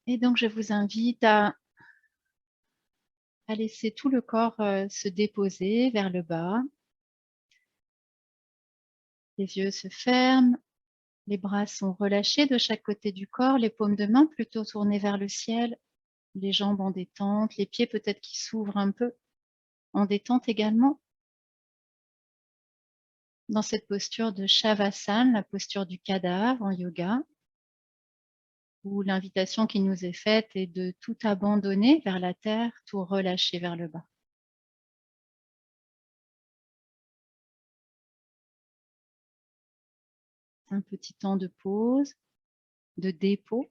Et donc, je vous invite à laisser tout le corps se déposer vers le bas. Les yeux se ferment, les bras sont relâchés de chaque côté du corps, les paumes de main plutôt tournées vers le ciel, les jambes en détente, les pieds peut-être qui s'ouvrent un peu, en détente également. Dans cette posture de Shavasana, la posture du cadavre en yoga, où l'invitation qui nous est faite est de tout abandonner vers la terre, tout relâcher vers le bas. Un petit temps de pause, de dépôt,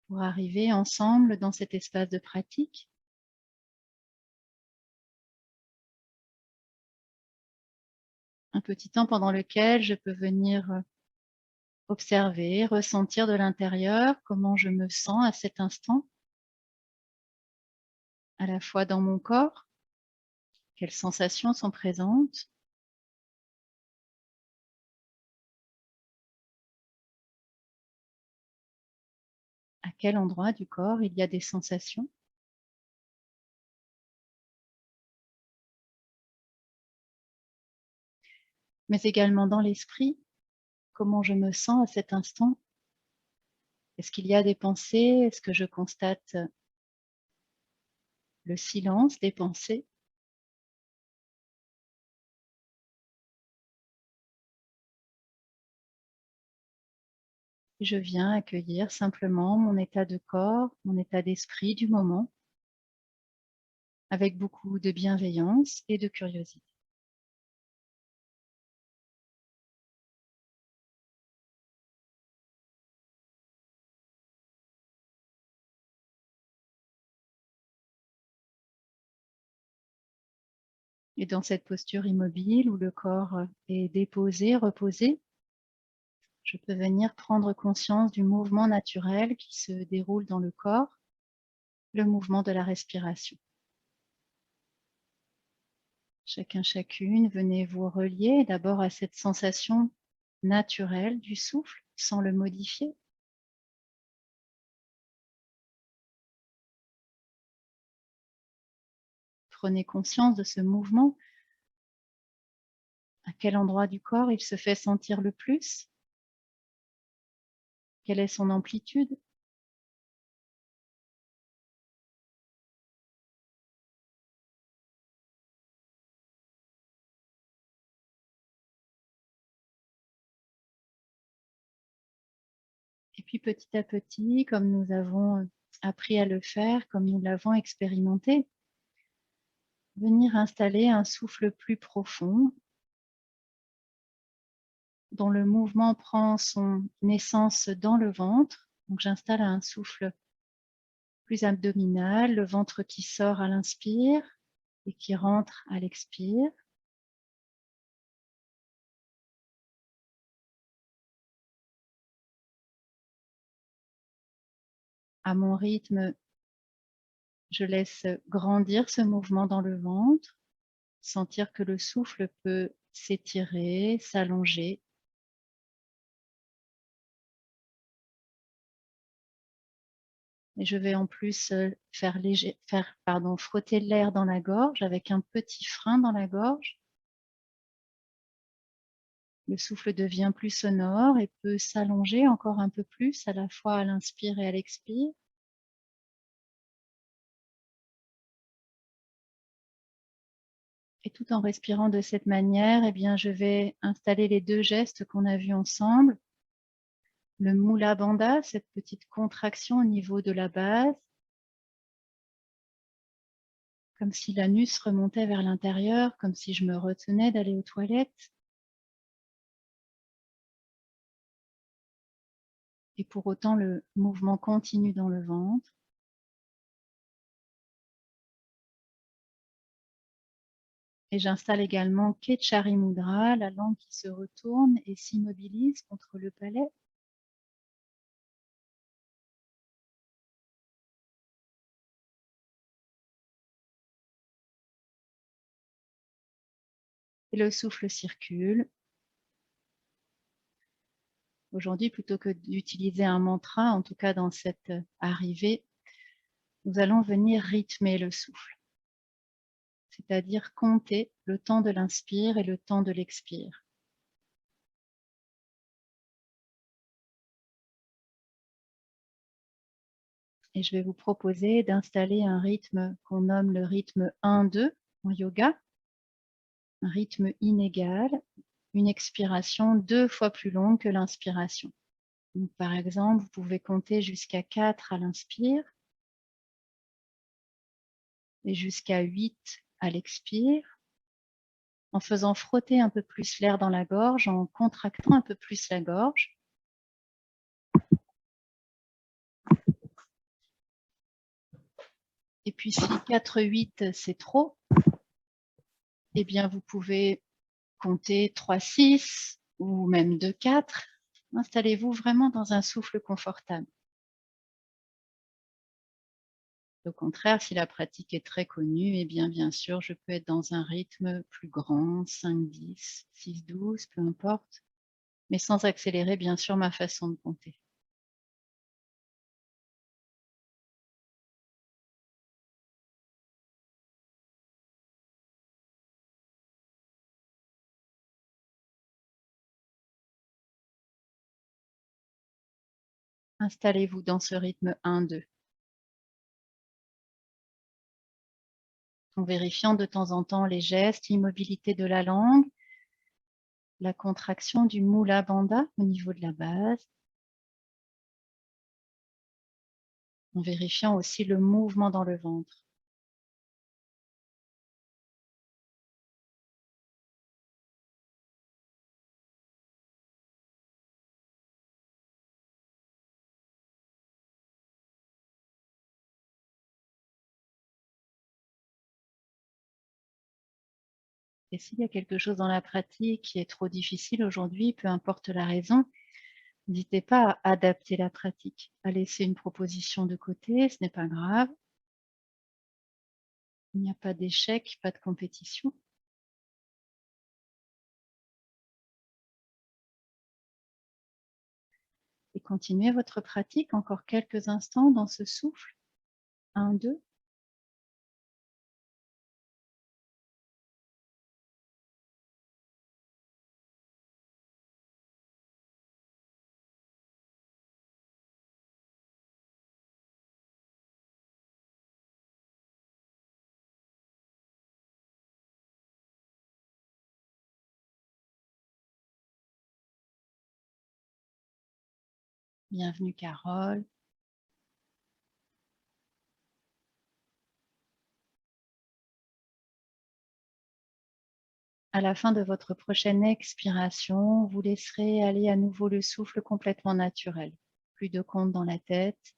pour arriver ensemble dans cet espace de pratique. Un petit temps pendant lequel je peux venir observer, ressentir de l'intérieur comment je me sens à cet instant, à la fois dans mon corps, quelles sensations sont présentes, à quel endroit du corps il y a des sensations. Mais également dans l'esprit, comment je me sens à cet instant. Est-ce qu'il y a des pensées? Est-ce que je constate le silence des pensées? Je viens accueillir simplement mon état de corps, mon état d'esprit du moment, avec beaucoup de bienveillance et de curiosité. Et dans cette posture immobile où le corps est déposé, reposé, je peux venir prendre conscience du mouvement naturel qui se déroule dans le corps, le mouvement de la respiration. Chacun, chacune, venez vous relier d'abord à cette sensation naturelle du souffle sans le modifier. Prenez conscience de ce mouvement. À quel endroit du corps il se fait sentir le plus? Quelle est son amplitude? Et puis petit à petit, comme nous avons appris à le faire, comme nous l'avons expérimenté, venir installer un souffle plus profond, dont le mouvement prend son naissance dans le ventre. Donc j'installe un souffle plus abdominal, le ventre qui sort à l'inspire et qui rentre à l'expire. À mon rythme, je laisse grandir ce mouvement dans le ventre, sentir que le souffle peut s'étirer, s'allonger. Et je vais en plus frotter l'air dans la gorge avec un petit frein dans la gorge. Le souffle devient plus sonore et peut s'allonger encore un peu plus, à la fois à l'inspire et à l'expire. Et tout en respirant de cette manière, eh bien, je vais installer les deux gestes qu'on a vus ensemble. Le Mula Bandha, cette petite contraction au niveau de la base, comme si l'anus remontait vers l'intérieur, comme si je me retenais d'aller aux toilettes. Et pour autant, le mouvement continue dans le ventre. Et j'installe également Ketchari Mudra, la langue qui se retourne et s'immobilise contre le palais. Et le souffle circule. Aujourd'hui, plutôt que d'utiliser un mantra, en tout cas dans cette arrivée, nous allons venir rythmer le souffle, c'est-à-dire compter le temps de l'inspire et le temps de l'expire. Et je vais vous proposer d'installer un rythme qu'on nomme le rythme 1-2 en yoga, un rythme inégal, une expiration 2 fois plus longue que l'inspiration. Donc, par exemple, vous pouvez compter jusqu'à 4 à l'inspire et jusqu'à 8 à l'expire, en faisant frotter un peu plus l'air dans la gorge, en contractant un peu plus la gorge. Et puis si 4-8 c'est trop, eh bien vous pouvez compter 3-6 ou même 2-4. Installez-vous vraiment dans un souffle confortable. Au contraire, si la pratique est très connue, eh bien sûr, je peux être dans un rythme plus grand, 5-10, 6-12, peu importe, mais sans accélérer bien sûr ma façon de compter. Installez-vous dans ce rythme 1-2. En vérifiant de temps en temps les gestes, l'immobilité de la langue, la contraction du Mula Bandha au niveau de la base, en vérifiant aussi le mouvement dans le ventre. Et s'il y a quelque chose dans la pratique qui est trop difficile aujourd'hui, peu importe la raison, n'hésitez pas à adapter la pratique, à laisser une proposition de côté, ce n'est pas grave. Il n'y a pas d'échec, pas de compétition. Et continuez votre pratique encore quelques instants dans ce souffle. 1, 2. Bienvenue Carole. À la fin de votre prochaine expiration, vous laisserez aller à nouveau le souffle complètement naturel. Plus de compte dans la tête.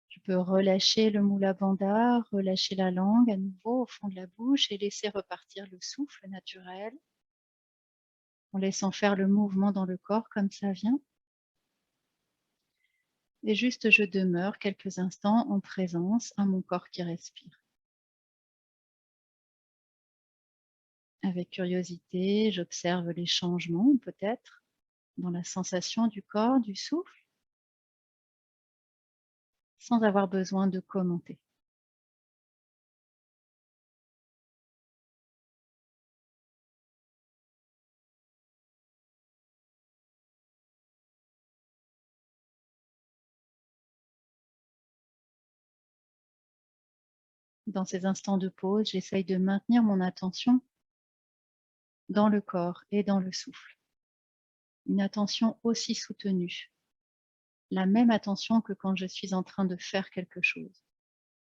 Je peux relâcher le Mula Bandha, relâcher la langue à nouveau au fond de la bouche et laisser repartir le souffle naturel en laissant faire le mouvement dans le corps comme ça vient. Et juste je demeure quelques instants en présence à mon corps qui respire. Avec curiosité, j'observe les changements peut-être dans la sensation du corps, du souffle, sans avoir besoin de commenter. Dans ces instants de pause, j'essaye de maintenir mon attention dans le corps et dans le souffle. Une attention aussi soutenue. La même attention que quand je suis en train de faire quelque chose.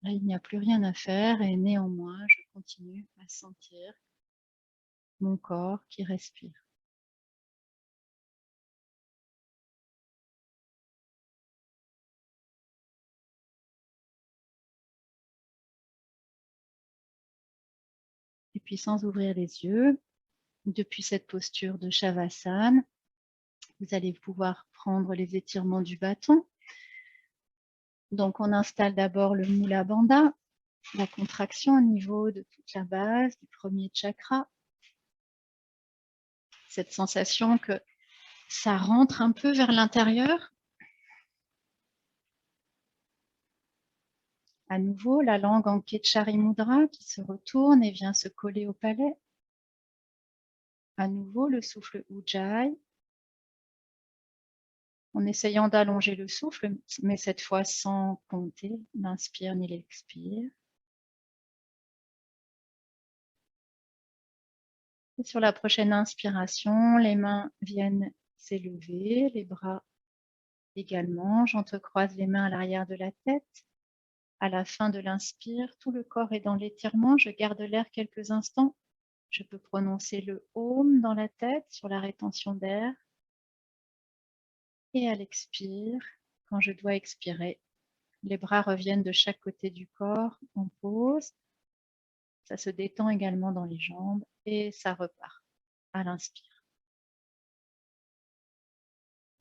Là, il n'y a plus rien à faire et néanmoins, je continue à sentir mon corps qui respire. Et puis sans ouvrir les yeux, depuis cette posture de Shavasana, vous allez pouvoir prendre les étirements du bâton. Donc on installe d'abord le Mula Bandha, la contraction au niveau de toute la base du premier chakra. Cette sensation que Ça rentre un peu vers l'intérieur. À nouveau, la langue en Ketchari Mudra qui se retourne et vient se coller au palais. À nouveau, le souffle Ujjayi. En essayant d'allonger le souffle, mais cette fois sans compter l'inspire ni l'expire. Et sur la prochaine inspiration, les mains viennent s'élever, les bras également. J'entrecroise les mains à l'arrière de la tête. À la fin de l'inspire, tout le corps est dans l'étirement. Je garde l'air quelques instants. Je peux prononcer le Om dans la tête sur la rétention d'air. Et à l'expire, quand je dois expirer, les bras reviennent de chaque côté du corps en pause. Ça se détend également dans les jambes et ça repart à l'inspire.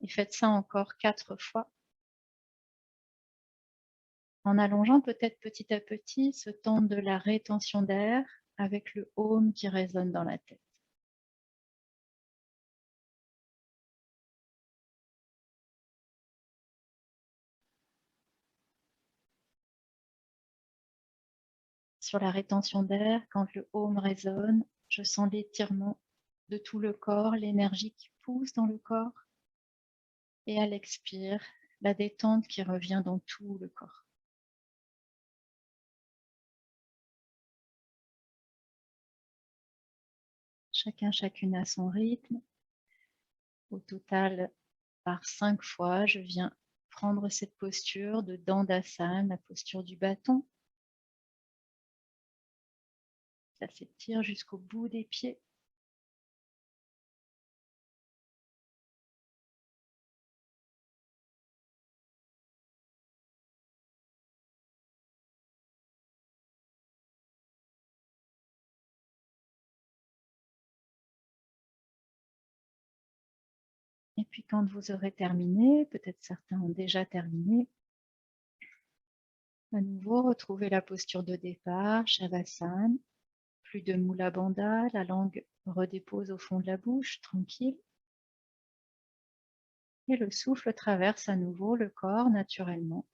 Et faites ça encore 4 fois. En allongeant peut-être petit à petit ce temps de la rétention d'air avec le Om qui résonne dans la tête. Sur la rétention d'air, quand le Om résonne, je sens l'étirement de tout le corps, l'énergie qui pousse dans le corps. Et à l'expire, la détente qui revient dans tout le corps. Chacun, chacune à son rythme. Au total, par 5 fois, je viens prendre cette posture de Dandasana, la posture du bâton. Ça s'étire jusqu'au bout des pieds. Et puis quand vous aurez terminé, peut-être certains ont déjà terminé, à nouveau retrouvez la posture de départ, Shavasana. Plus de Mula Bandha, la langue redépose au fond de la bouche, tranquille. Et le souffle traverse à nouveau le corps naturellement.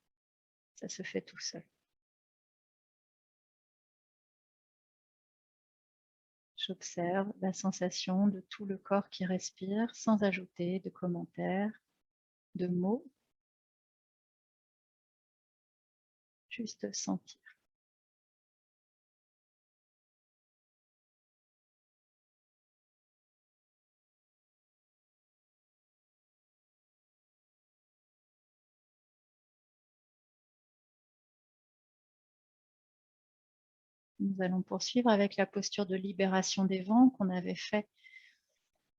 Ça se fait tout seul. J'observe la sensation de tout le corps qui respire sans ajouter de commentaires, de mots. Juste sentir. Nous allons poursuivre avec la posture de libération des vents qu'on avait fait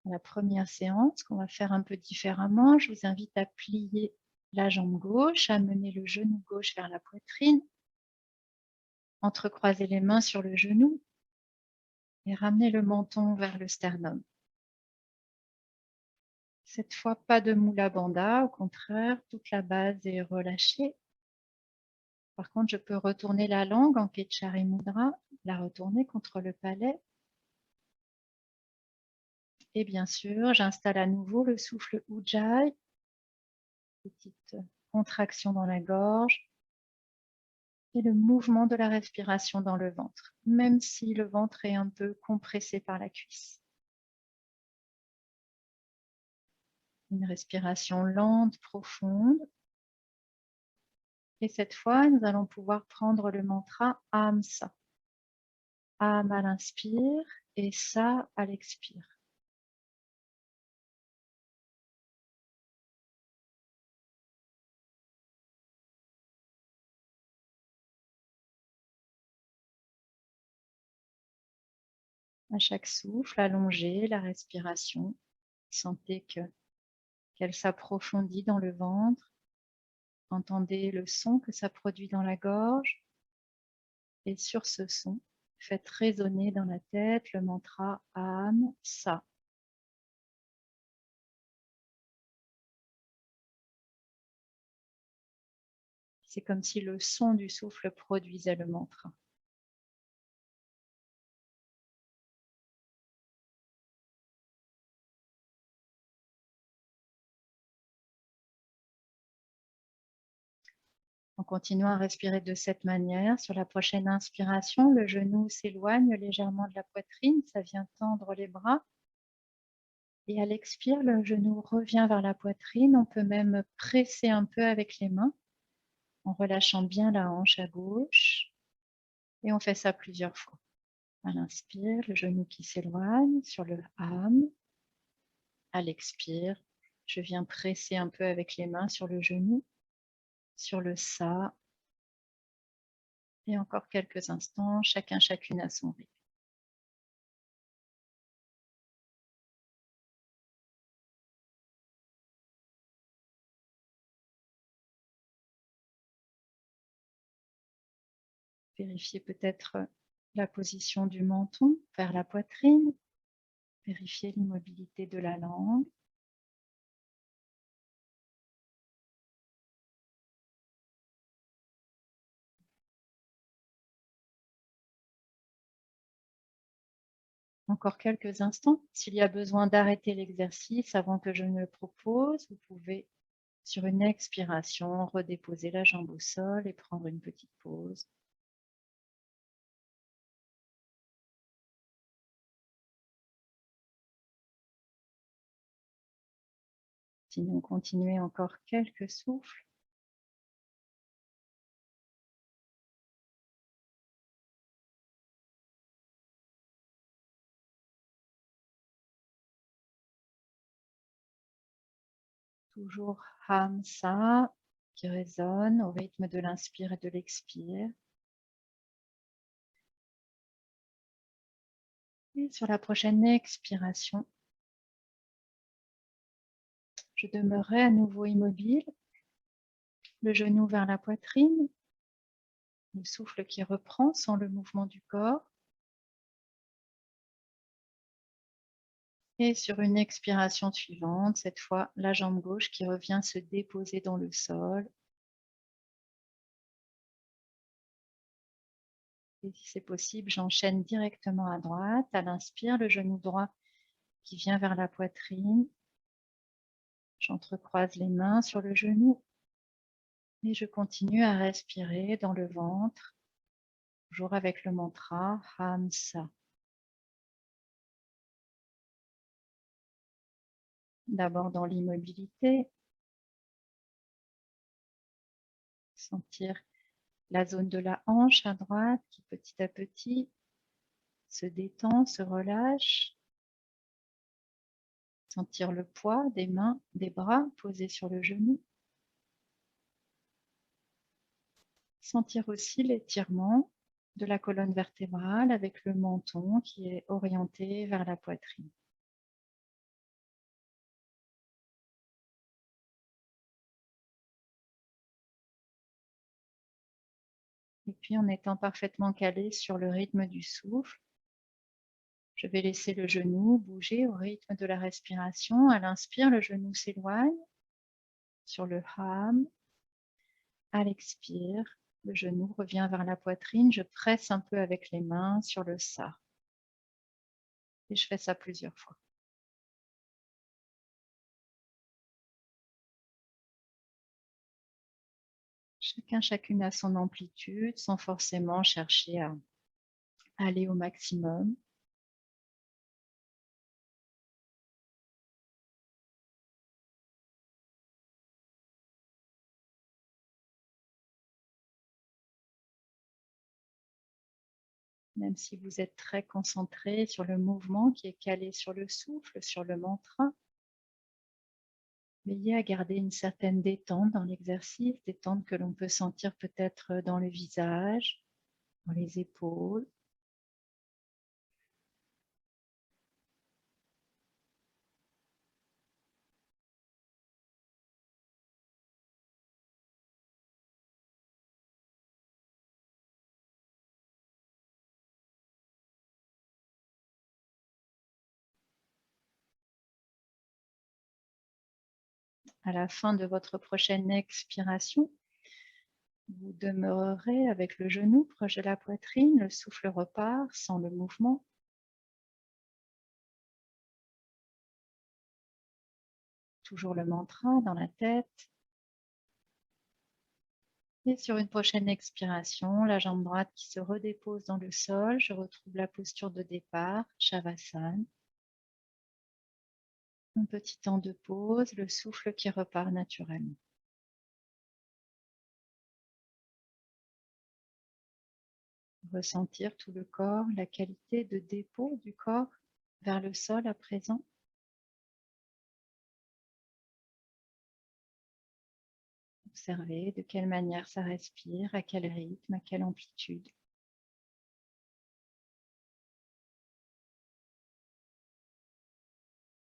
à la première séance, qu'on va faire un peu différemment. Je vous invite à plier la jambe gauche, à mener le genou gauche vers la poitrine, entrecroiser les mains sur le genou et ramener le menton vers le sternum. Cette fois, pas de Mula Bandha, au contraire, toute la base est relâchée. Par contre, je peux retourner la langue en Ketchari Mudra, la retourner contre le palais. Et bien sûr, j'installe à nouveau le souffle Ujjayi. Petite contraction dans la gorge. Et le mouvement de la respiration dans le ventre, même si le ventre est un peu compressé par la cuisse. Une respiration lente, profonde. Et cette fois, nous allons pouvoir prendre le mantra Aham-Sa. Aham à l'inspire et Sa à l'expire. À chaque souffle, allongez la respiration. Sentez qu'elle s'approfondit dans le ventre. Entendez le son que ça produit dans la gorge. Et sur ce son, faites résonner dans la tête le mantra Aham-Sa. C'est comme si le son du souffle produisait le mantra. En continuant à respirer de cette manière, sur la prochaine inspiration, le genou s'éloigne légèrement de la poitrine, ça vient tendre les bras. Et à l'expire, le genou revient vers la poitrine. On peut même presser un peu avec les mains en relâchant bien la hanche à gauche. Et on fait ça plusieurs fois. À l'inspire, le genou qui s'éloigne sur le ham. À l'expire, je viens presser un peu avec les mains sur le genou, sur le sa. Et encore quelques instants, chacune à son rythme. Vérifiez peut-être la position du menton vers la poitrine. Vérifiez l'immobilité de la langue. Encore quelques instants. S'il y a besoin d'arrêter l'exercice avant que je ne le propose, vous pouvez, sur une expiration, redéposer la jambe au sol et prendre une petite pause. Sinon, continuez encore quelques souffles. Toujours Hamsa qui résonne au rythme de l'inspire et de l'expire. Et sur la prochaine expiration, je demeurerai à nouveau immobile, le genou vers la poitrine, le souffle qui reprend sans le mouvement du corps. Et sur une expiration suivante, cette fois, la jambe gauche qui revient se déposer dans le sol. Et si c'est possible, j'enchaîne directement à droite. À l'inspire, le genou droit qui vient vers la poitrine. J'entrecroise les mains sur le genou. Et je continue à respirer dans le ventre, toujours avec le mantra Hamsa. D'abord dans l'immobilité, sentir la zone de la hanche à droite qui petit à petit se détend, se relâche. Sentir le poids des mains, des bras posés sur le genou. Sentir aussi l'étirement de la colonne vertébrale avec le menton qui est orienté vers la poitrine. Et puis en étant parfaitement calé sur le rythme du souffle, je vais laisser le genou bouger au rythme de la respiration. À l'inspire, le genou s'éloigne sur le ham. À l'expire, le genou revient vers la poitrine. Je presse un peu avec les mains sur le sa. Et je fais ça plusieurs fois. Chacune à son amplitude, sans forcément chercher à aller au maximum. Même si vous êtes très concentré sur le mouvement qui est calé sur le souffle, sur le mantra, veillez à garder une certaine détente dans l'exercice, détente que l'on peut sentir peut-être dans le visage, dans les épaules. À la fin de votre prochaine expiration, vous demeurerez avec le genou proche de la poitrine, le souffle repart sans le mouvement. Toujours le mantra dans la tête. Et sur une prochaine expiration, la jambe droite qui se redépose dans le sol, je retrouve la posture de départ, Shavasana. Un petit temps de pause, le souffle qui repart naturellement. Ressentir tout le corps, la qualité de dépôt du corps vers le sol à présent. Observez de quelle manière ça respire, à quel rythme, à quelle amplitude.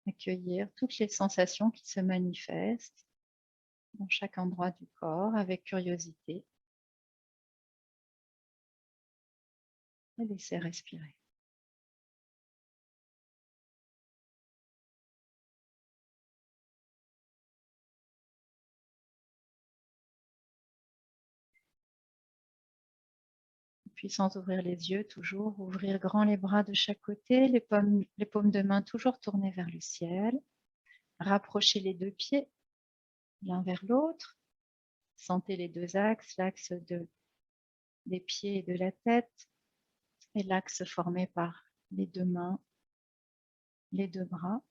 Accueillir toutes les sensations qui se manifestent dans chaque endroit du corps avec curiosité et laisser respirer. Puis sans ouvrir les yeux, toujours ouvrir grand les bras de chaque côté, les paumes de main toujours tournées vers le ciel. Rapprocher les deux pieds l'un vers l'autre. Sentez les deux axes, l'axe des pieds et de la tête et l'axe formé par les deux mains, les deux bras.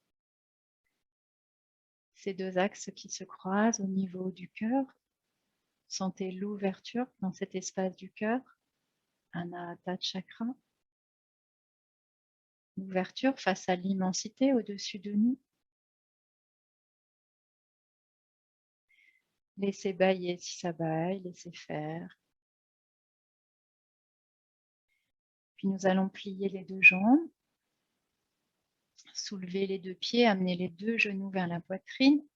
Ces deux axes qui se croisent au niveau du cœur. Sentez l'ouverture dans cet espace du cœur, Anahata Chakra. L'ouverture face à l'immensité au-dessus de nous. Laissez bailler si ça baille, laissez faire. Puis nous allons plier les deux jambes, soulever les deux pieds, amener les deux genoux vers la poitrine.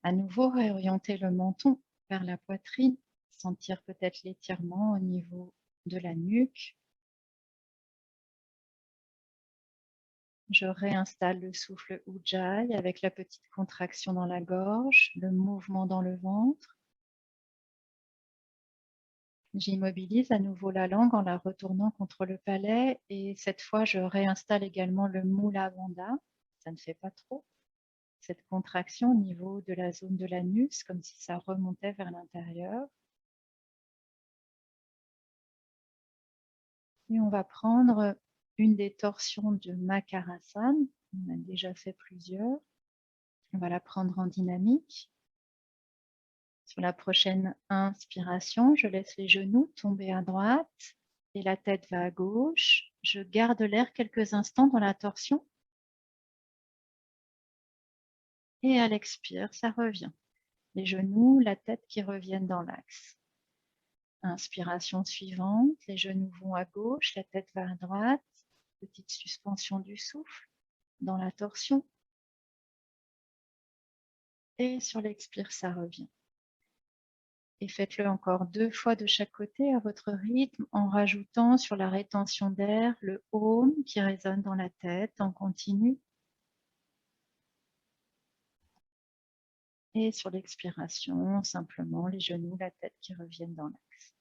À nouveau, réorienter le menton vers la poitrine, sentir peut-être l'étirement au niveau de la nuque. Je réinstalle le souffle Ujjayi avec la petite contraction dans la gorge, le mouvement dans le ventre. J'immobilise à nouveau la langue en la retournant contre le palais et cette fois je réinstalle également le Mula Bandha. Ça ne fait pas trop. Cette contraction au niveau de la zone de l'anus, comme si ça remontait vers l'intérieur. Et on va prendre une des torsions de Makarasana. On a déjà fait plusieurs. On va la prendre en dynamique. Sur la prochaine inspiration, je laisse les genoux tomber à droite et la tête va à gauche. Je garde l'air quelques instants dans la torsion. Et à l'expire, ça revient. Les genoux, la tête qui reviennent dans l'axe. Inspiration suivante, les genoux vont à gauche, la tête va à droite. Petite suspension du souffle dans la torsion. Et sur l'expire, ça revient. Et faites-le encore 2 fois de chaque côté à votre rythme en rajoutant sur la rétention d'air le Om qui résonne dans la tête en continu. Et sur l'expiration, simplement les genoux, la tête qui reviennent dans l'axe.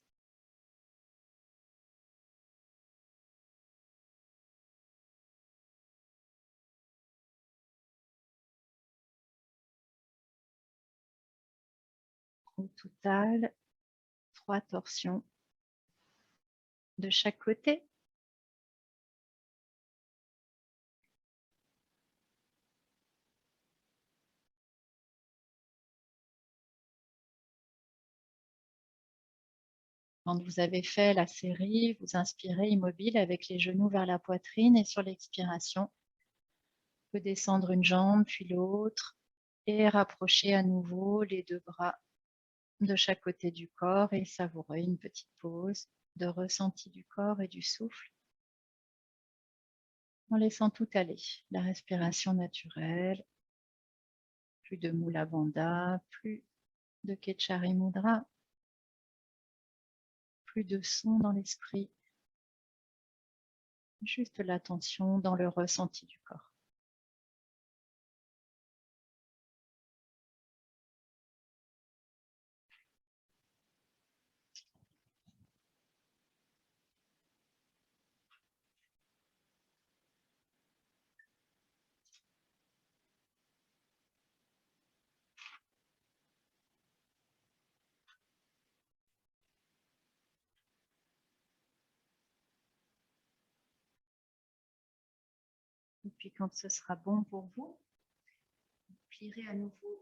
Au total, 3 torsions de chaque côté. Quand vous avez fait la série, vous inspirez immobile avec les genoux vers la poitrine et sur l'expiration, vous pouvez descendre une jambe puis l'autre et rapprocher à nouveau les deux bras de chaque côté du corps et savourer une petite pause de ressenti du corps et du souffle en laissant tout aller, la respiration naturelle, plus de Mula Bandha, plus de Kechari Mudra, plus de son dans l'esprit, juste l'attention dans le ressenti du corps. Et puis quand ce sera bon pour vous, vous plierez à nouveau.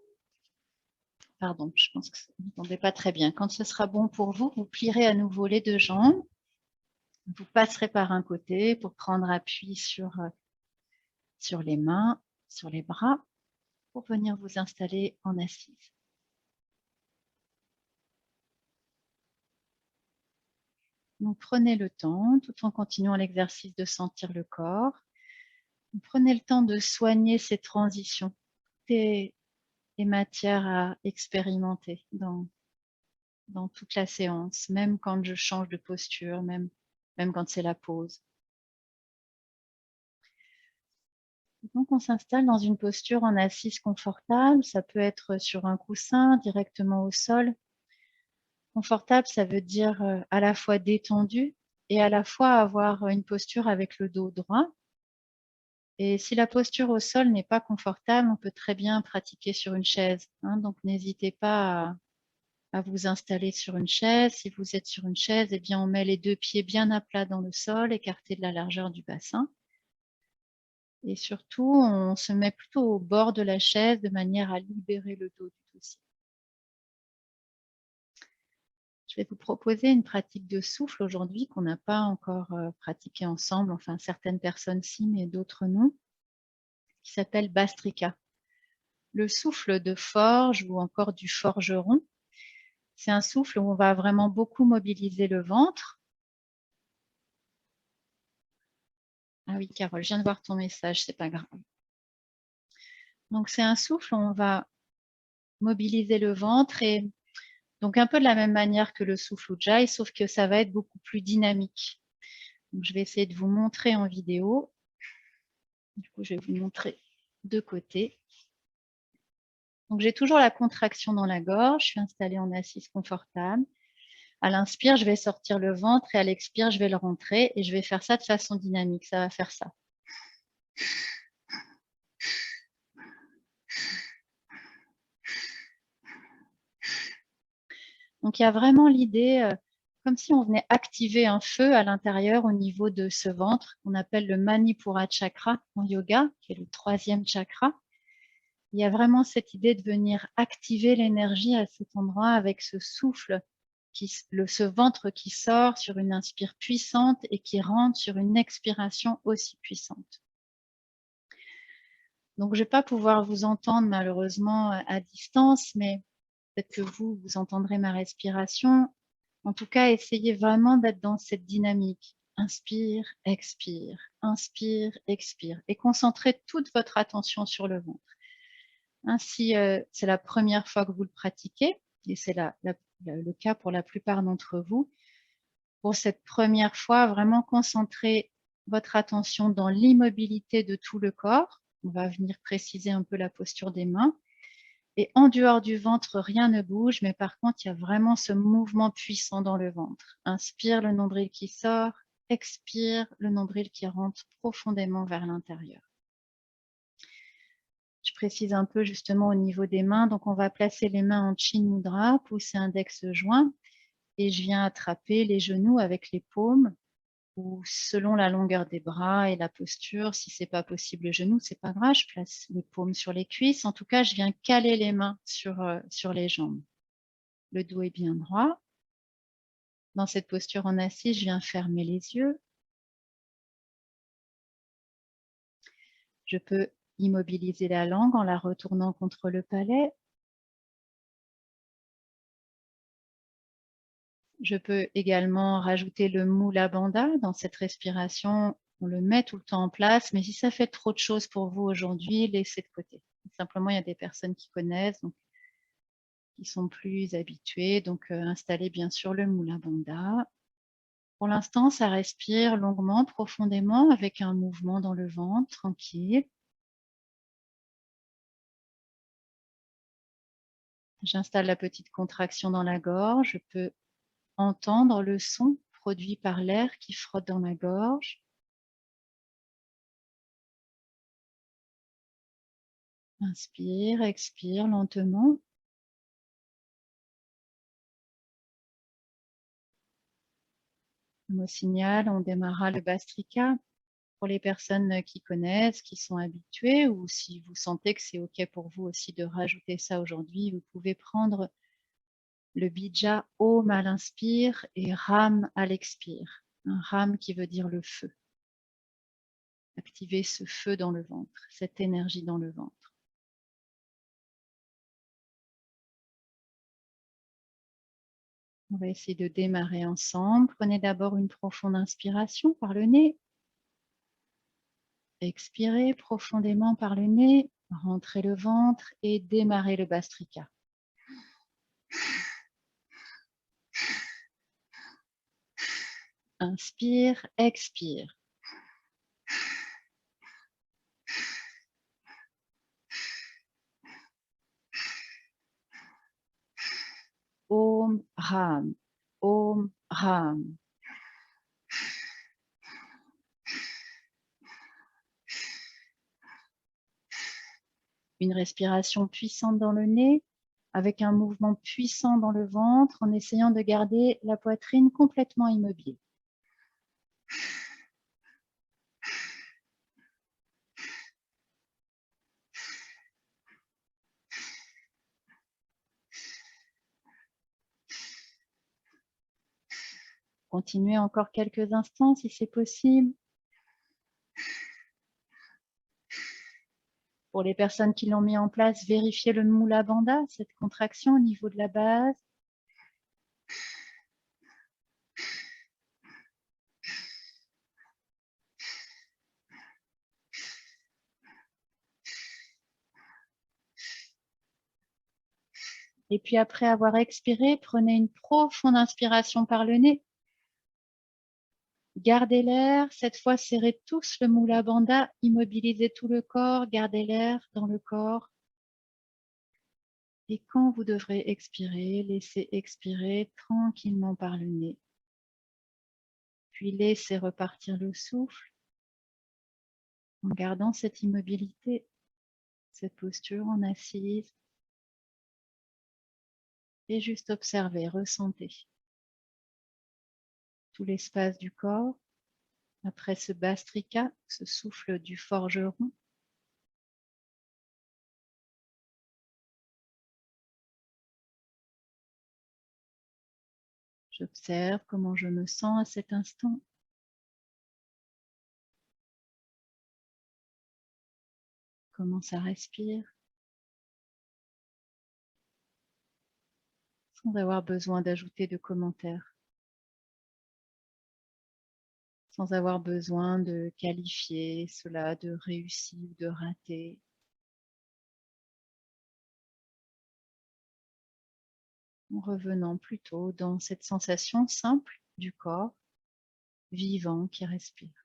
Pardon, je pense que vous n'entendez pas très bien. Quand ce sera bon pour vous, vous plierez à nouveau les deux jambes. Vous passerez par un côté pour prendre appui sur les mains, sur les bras, pour venir vous installer en assise. Donc prenez le temps, tout en continuant l'exercice, de sentir le corps. Prenez le temps de soigner ces transitions, des matières à expérimenter dans toute la séance, même quand je change de posture, même quand c'est la pause. Donc on s'installe dans une posture en assise confortable, ça peut être sur un coussin, directement au sol. Confortable, ça veut dire à la fois détendu et à la fois avoir une posture avec le dos droit. Et si la posture au sol n'est pas confortable, on peut très bien pratiquer sur une chaise, hein, donc n'hésitez pas à vous installer sur une chaise. Si vous êtes sur une chaise, eh bien on met les deux pieds bien à plat dans le sol, écartés de la largeur du bassin. Et surtout, on se met plutôt au bord de la chaise de manière à libérer le dos du dossier. Je vais vous proposer une pratique de souffle aujourd'hui qu'on n'a pas encore pratiquée ensemble, enfin certaines personnes si, mais d'autres non, qui s'appelle Bastrika. Le souffle de forge ou encore du forgeron, c'est un souffle où on va vraiment beaucoup mobiliser le ventre. Ah oui, Carole, je viens de voir ton message, c'est pas grave. Donc c'est un souffle où on va mobiliser le ventre, et donc un peu de la même manière que le souffle Ujjayi, sauf que ça va être beaucoup plus dynamique. Donc je vais essayer de vous montrer en vidéo. Du coup, je vais vous montrer de côté. Donc j'ai toujours la contraction dans la gorge, je suis installée en assise confortable. À l'inspire, je vais sortir le ventre, et à l'expire, je vais le rentrer, et je vais faire ça de façon dynamique. Ça va faire ça. Donc il y a vraiment l'idée, comme si on venait activer un feu à l'intérieur au niveau de ce ventre, qu'on appelle le Manipura chakra en yoga, qui est le 3e chakra. Il y a vraiment cette idée de venir activer l'énergie à cet endroit avec ce souffle, ce ventre qui sort sur une inspire puissante et qui rentre sur une expiration aussi puissante. Donc je ne vais pas pouvoir vous entendre malheureusement à distance, mais peut-être que vous entendrez ma respiration. En tout cas, essayez vraiment d'être dans cette dynamique. Inspire, expire, et concentrez toute votre attention sur le ventre. Ainsi, c'est la première fois que vous le pratiquez, et c'est le cas pour la plupart d'entre vous. Pour cette première fois, vraiment concentrer votre attention dans l'immobilité de tout le corps. On va venir préciser un peu la posture des mains. Et en dehors du ventre, rien ne bouge, mais par contre, il y a vraiment ce mouvement puissant dans le ventre. Inspire, le nombril qui sort. Expire, le nombril qui rentre profondément vers l'intérieur. Je précise un peu justement au niveau des mains. Donc, on va placer les mains en Chin Mudra, pouce et index joints. Et je viens attraper les genoux avec les paumes, ou selon la longueur des bras et la posture. Si ce n'est pas possible le genou, ce n'est pas grave. Je place les paumes sur les cuisses. En tout cas, je viens caler les mains sur les jambes. Le dos est bien droit. Dans cette posture en assise, je viens fermer les yeux. Je peux immobiliser la langue en la retournant contre le palais. Je peux également rajouter le Mula Bandha dans cette respiration. On le met tout le temps en place, mais si ça fait trop de choses pour vous aujourd'hui, laissez de côté. Simplement, il y a des personnes qui connaissent, donc qui sont plus habituées. Donc, installez bien sûr le Mula Bandha. Pour l'instant, ça respire longuement, profondément, avec un mouvement dans le ventre, tranquille. J'installe la petite contraction dans la gorge. Je peux entendre le son produit par l'air qui frotte dans ma gorge. Inspire, expire lentement. Au signal, on démarrera le Bastrika. Pour les personnes qui connaissent, qui sont habituées, ou si vous sentez que c'est OK pour vous aussi de rajouter ça aujourd'hui, vous pouvez prendre le bija Om à l'inspire et Ram à l'expire. Un Ram qui veut dire le feu. Activer ce feu dans le ventre, cette énergie dans le ventre. On va essayer de démarrer ensemble. Prenez d'abord une profonde inspiration par le nez. Expirez profondément par le nez, rentrez le ventre et démarrez le Bhastrika. Inspire, expire. Om Ram, Om Ram. Une respiration puissante dans le nez, avec un mouvement puissant dans le ventre, en essayant de garder la poitrine complètement immobile. Continuez encore quelques instants si c'est possible. Pour les personnes qui l'ont mis en place, vérifiez le Mula Bandha, cette contraction au niveau de la base. Et puis après avoir expiré, prenez une profonde inspiration par le nez. Gardez l'air, cette fois serrez tous le Mula Bandha, immobilisez tout le corps, gardez l'air dans le corps. Et quand vous devrez expirer, laissez expirer tranquillement par le nez. Puis laissez repartir le souffle en gardant cette immobilité, cette posture en assise. Et juste observez, ressentez tout l'espace du corps après ce Bhastrika, ce souffle du forgeron. J'observe comment je me sens à cet instant. Comment ça respire. Sans avoir besoin d'ajouter de commentaires. Sans avoir besoin de qualifier cela de réussi ou de raté. En revenant plutôt dans cette sensation simple du corps vivant qui respire.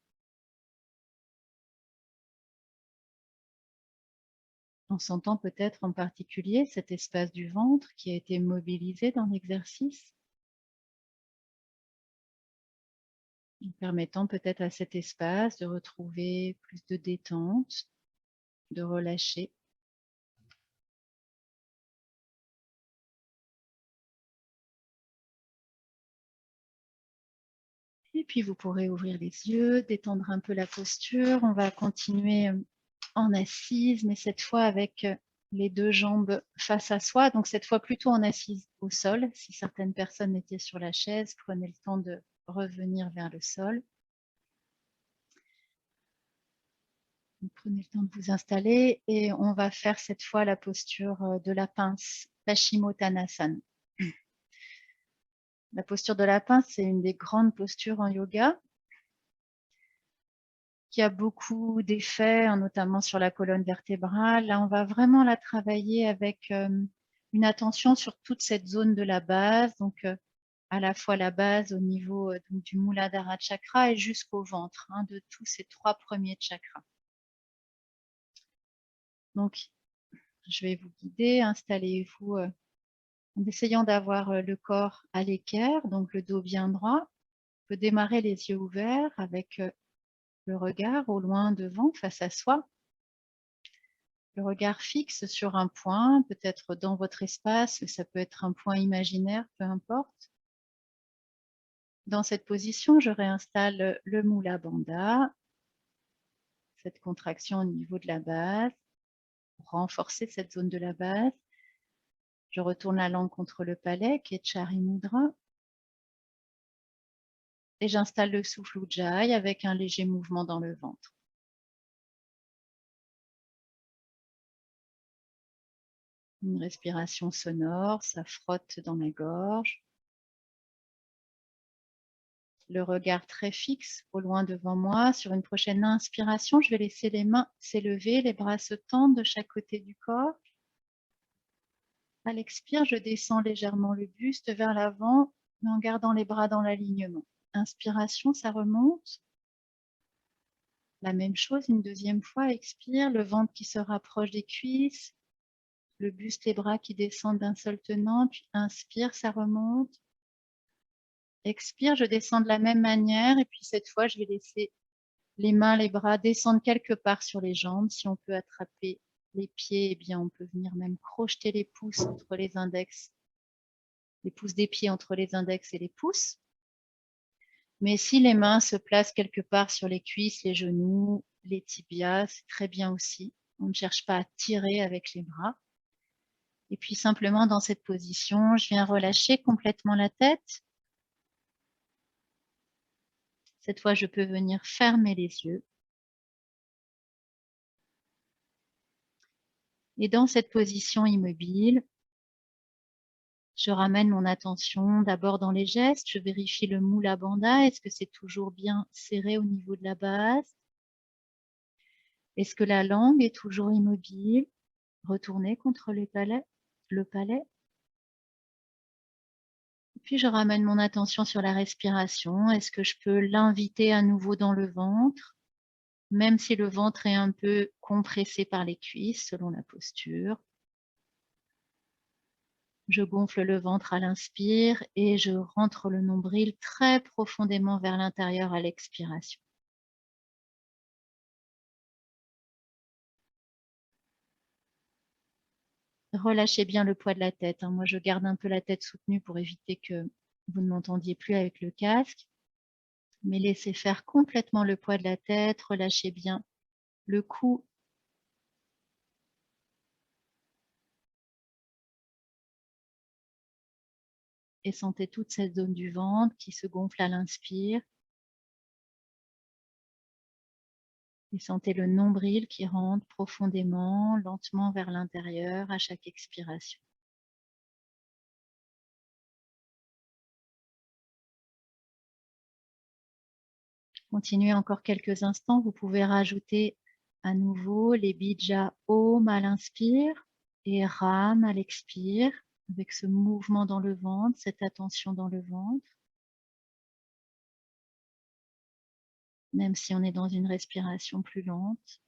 En sentant peut-être en particulier cet espace du ventre qui a été mobilisé dans l'exercice, en permettant peut-être à cet espace de retrouver plus de détente, de relâcher. Et puis vous pourrez ouvrir les yeux, détendre un peu la posture. On va continuer en assise, mais cette fois avec les deux jambes face à soi. Donc cette fois plutôt en assise au sol. Si certaines personnes étaient sur la chaise, prenez le temps de revenir vers le sol. Donc, prenez le temps de vous installer et on va faire cette fois la posture de la pince, Paschimottanasana. La posture de la pince, c'est une des grandes postures en yoga qui a beaucoup d'effets, hein, notamment sur la colonne vertébrale. Là, on va vraiment la travailler avec une attention sur toute cette zone de la base, donc à la fois la base au niveau donc, du Muladhara chakra et jusqu'au ventre, hein, de tous ces trois premiers chakras. Donc, je vais vous guider, installez-vous en essayant d'avoir le corps à l'équerre, donc le dos bien droit. On peut démarrer les yeux ouverts avec le regard au loin devant, face à soi. Le regard fixe sur un point, peut-être dans votre espace, ça peut être un point imaginaire, peu importe. Dans cette position, je réinstalle le Mula Bandha. cette contraction au niveau de la base, pour renforcer cette zone de la base. Je retourne la langue contre le palais, Ketchari Mudra. Et j'installe le souffle Ujjayi avec un léger mouvement dans le ventre. Une respiration sonore, ça frotte dans la gorge. Le regard très fixe au loin devant moi. Sur une prochaine inspiration, je vais laisser les mains s'élever, les bras se tendre de chaque côté du corps. À l'expire, je descends légèrement le buste vers l'avant, mais en gardant les bras dans l'alignement. Inspiration, ça remonte. La même chose, une deuxième fois, expire, le ventre qui se rapproche des cuisses, le buste, les bras qui descendent d'un seul tenant, puis inspire, ça remonte. Expire, je descends de la même manière, et puis cette fois, je vais laisser les mains, les bras descendre quelque part sur les jambes. Si on peut attraper les pieds, eh bien, on peut venir même crocheter les pouces entre les index, les pouces des pieds entre les index et les pouces. Mais si les mains se placent quelque part sur les cuisses, les genoux, les tibias, c'est très bien aussi. On ne cherche pas à tirer avec les bras. Et puis simplement dans cette position, je viens relâcher complètement la tête. Cette fois, je peux venir fermer les yeux. Et dans cette position immobile, je ramène mon attention d'abord dans les gestes. Je vérifie le Mula Bandha. Est-ce que c'est toujours bien serré au niveau de la base? Est-ce que la langue est toujours immobile, retournée contre le palais? Puis je ramène mon attention sur la respiration. Est-ce que je peux l'inviter à nouveau dans le ventre, même si le ventre est un peu compressé par les cuisses selon la posture? Je gonfle le ventre à l'inspire et je rentre le nombril très profondément vers l'intérieur à l'expiration. Relâchez bien le poids de la tête. Moi, je garde un peu la tête soutenue pour éviter que vous ne m'entendiez plus avec le casque. Mais laissez faire complètement le poids de la tête. Relâchez bien le cou. Et sentez toute cette zone du ventre qui se gonfle à l'inspire. Et sentez le nombril qui rentre profondément, lentement vers l'intérieur à chaque expiration. Continuez encore quelques instants. Vous pouvez rajouter à nouveau les bija Om à l'inspire et Ram à l'expire, avec ce mouvement dans le ventre, cette attention dans le ventre. Même si on est dans une respiration plus lente.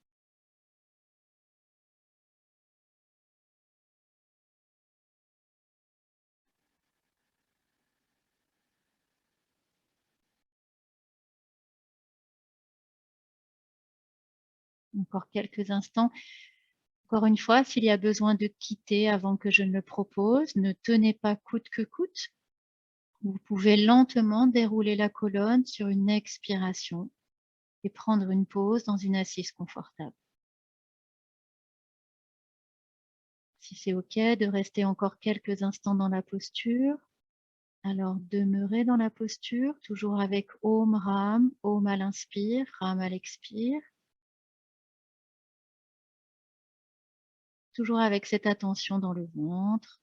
Encore quelques instants. Encore une fois, s'il y a besoin de quitter avant que je ne le propose, ne tenez pas coûte que coûte. Vous pouvez lentement dérouler la colonne sur une expiration et prendre une pause dans une assise confortable. Si c'est OK de rester encore quelques instants dans la posture, alors demeurez dans la posture, toujours avec Om Ram, Om à l'inspire, Ram à l'expire. Toujours avec cette attention dans le ventre.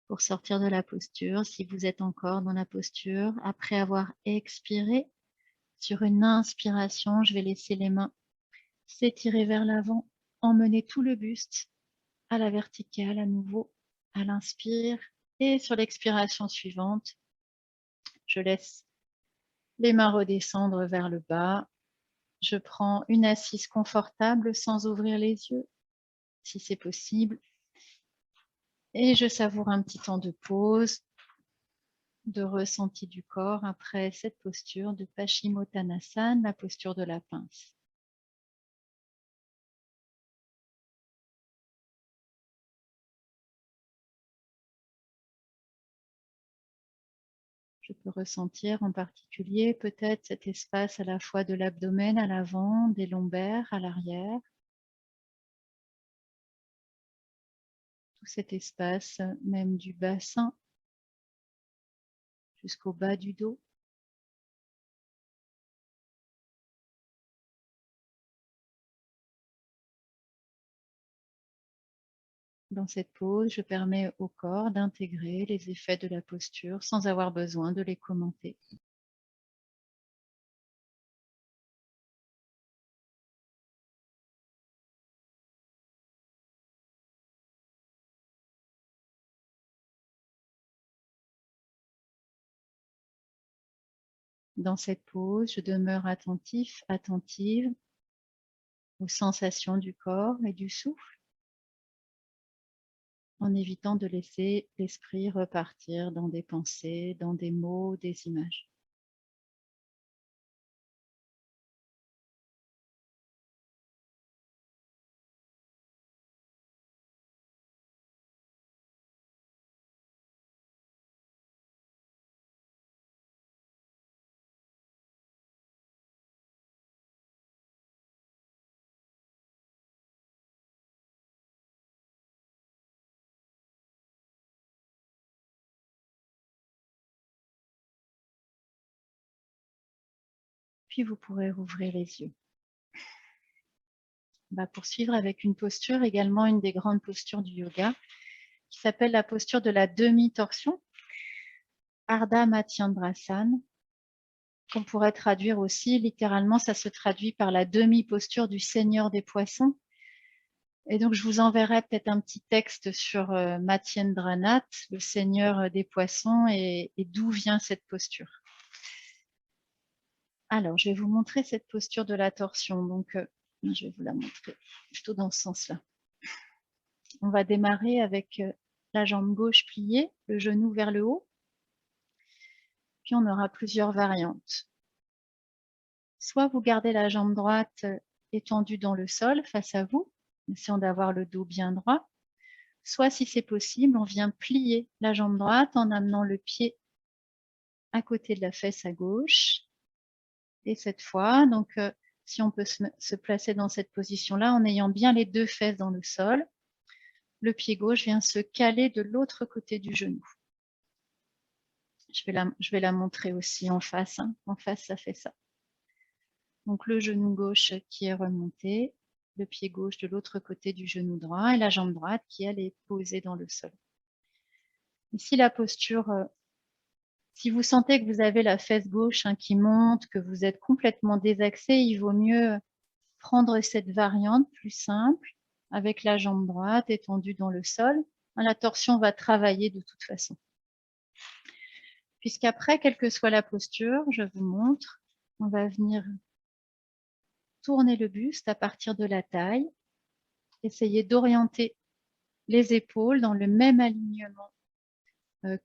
Pour sortir de la posture, si vous êtes encore dans la posture, après avoir expiré, sur une inspiration, je vais laisser les mains s'étirer vers l'avant, emmener tout le buste à la verticale à nouveau, à l'inspire. Et sur l'expiration suivante, je laisse les mains redescendre vers le bas. Je prends une assise confortable sans ouvrir les yeux, si c'est possible. Et je savoure un petit temps de pause. de ressenti du corps après cette posture de Paschimottanasana, la posture de la pince. Je peux ressentir en particulier peut-être cet espace à la fois de l'abdomen à l'avant, des lombaires à l'arrière. Tout cet espace même du bassin jusqu'au bas du dos. Dans cette pose, je permets au corps d'intégrer les effets de la posture sans avoir besoin de les commenter. Dans cette pose, je demeure attentif, attentive aux sensations du corps et du souffle, en évitant de laisser l'esprit repartir dans des pensées, dans des mots, des images. Puis vous pourrez rouvrir les yeux. On va poursuivre avec une posture, également une des grandes postures du yoga, qui s'appelle la posture de la demi-torsion, Ardha Matsyendrasana, qu'on pourrait traduire aussi, littéralement, ça se traduit par la demi-posture du Seigneur des Poissons. Et donc, je vous enverrai peut-être un petit texte sur Matsyendranath, le Seigneur des Poissons, et d'où vient cette posture. Alors, je vais vous montrer cette posture de la torsion. Donc, je vais vous la montrer plutôt dans ce sens-là. On va démarrer avec la jambe gauche pliée, le genou vers le haut. Puis, on aura plusieurs variantes. Soit vous gardez la jambe droite étendue dans le sol face à vous, essayant d'avoir le dos bien droit. Soit, si c'est possible, on vient plier la jambe droite en amenant le pied à côté de la fesse à gauche. Et cette fois, donc, si on peut se placer dans cette position-là en ayant bien les deux fesses dans le sol, le pied gauche vient se caler de l'autre côté du genou. Je vais la montrer aussi en face. Hein. En face, ça fait ça. Donc, le genou gauche qui est remonté, le pied gauche de l'autre côté du genou droit et la jambe droite qui, elle, est posée dans le sol. Ici, la posture, si vous sentez que vous avez la fesse gauche qui monte, que vous êtes complètement désaxé, il vaut mieux prendre cette variante plus simple avec la jambe droite étendue dans le sol. La torsion va travailler de toute façon. Puisqu'après, quelle que soit la posture, je vous montre, on va venir tourner le buste à partir de la taille, essayer d'orienter les épaules dans le même alignement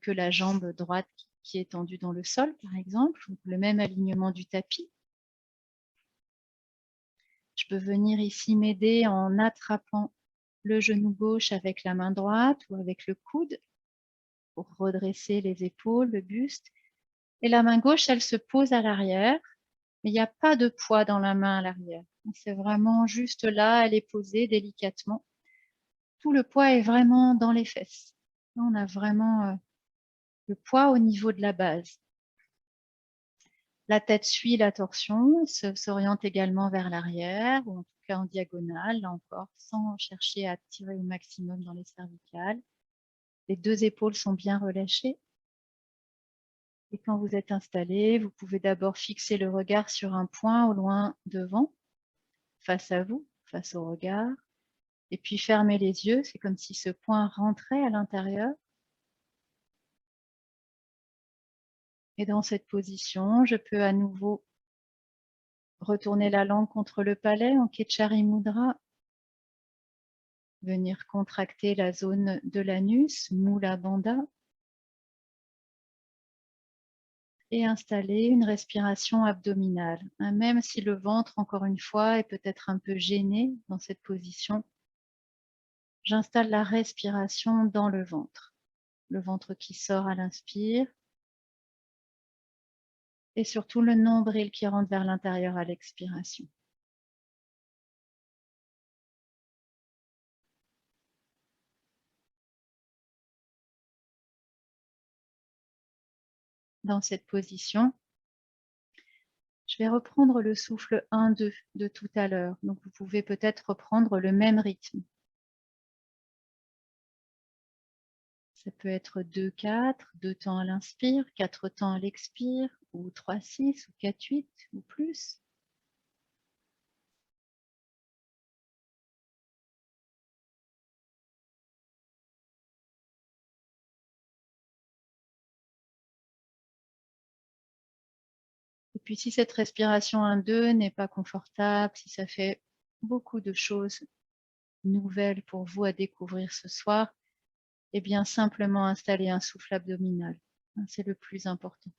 que la jambe droite qui est tendue dans le sol, par exemple, ou le même alignement du tapis. Je peux venir ici m'aider en attrapant le genou gauche avec la main droite ou avec le coude pour redresser les épaules, le buste. Et la main gauche, elle se pose à l'arrière, mais il n'y a pas de poids dans la main à l'arrière. C'est vraiment juste là, elle est posée délicatement. Tout le poids est vraiment dans les fesses. On a vraiment le poids au niveau de la base. La tête suit la torsion, s'oriente également vers l'arrière, ou en tout cas en diagonale, là encore, sans chercher à tirer au maximum dans les cervicales. Les deux épaules sont bien relâchées. Et quand vous êtes installé, vous pouvez d'abord fixer le regard sur un point au loin devant, face à vous, face au regard. Et puis fermer les yeux, c'est comme si ce point rentrait à l'intérieur. Et dans cette position, je peux à nouveau retourner la langue contre le palais en Ketchari Mudra. Venir contracter la zone de l'anus, Mula Bandha. et installer une respiration abdominale. Même si le ventre, encore une fois, est peut-être un peu gêné dans cette position, j'installe la respiration dans le ventre qui sort à l'inspire et surtout le nombril qui rentre vers l'intérieur à l'expiration. Dans cette position, je vais reprendre le souffle 1-2 de tout à l'heure. Donc vous pouvez peut-être reprendre le même rythme. Ça peut être 2-4, 2 temps à l'inspire, 4 temps à l'expire, ou 3-6, ou 4-8, ou plus. Et puis si cette respiration 1-2 n'est pas confortable, si ça fait beaucoup de choses nouvelles pour vous à découvrir ce soir, eh bien simplement installer un souffle abdominal. C'est le plus important.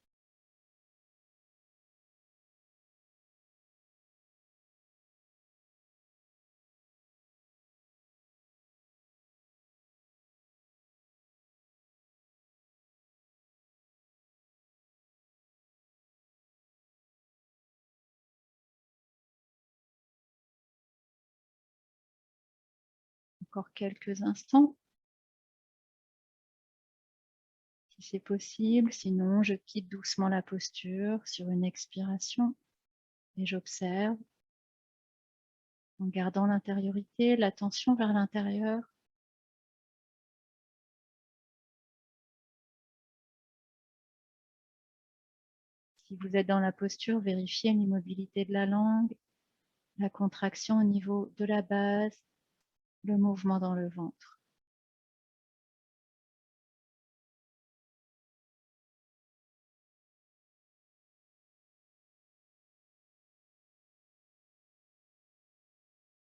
Encore quelques instants, si c'est possible. Sinon, je quitte doucement la posture sur une expiration et j'observe en gardant l'intériorité, l'attention vers l'intérieur. Si vous êtes dans la posture, vérifiez l'immobilité de la langue, la contraction au niveau de la base, le mouvement dans le ventre.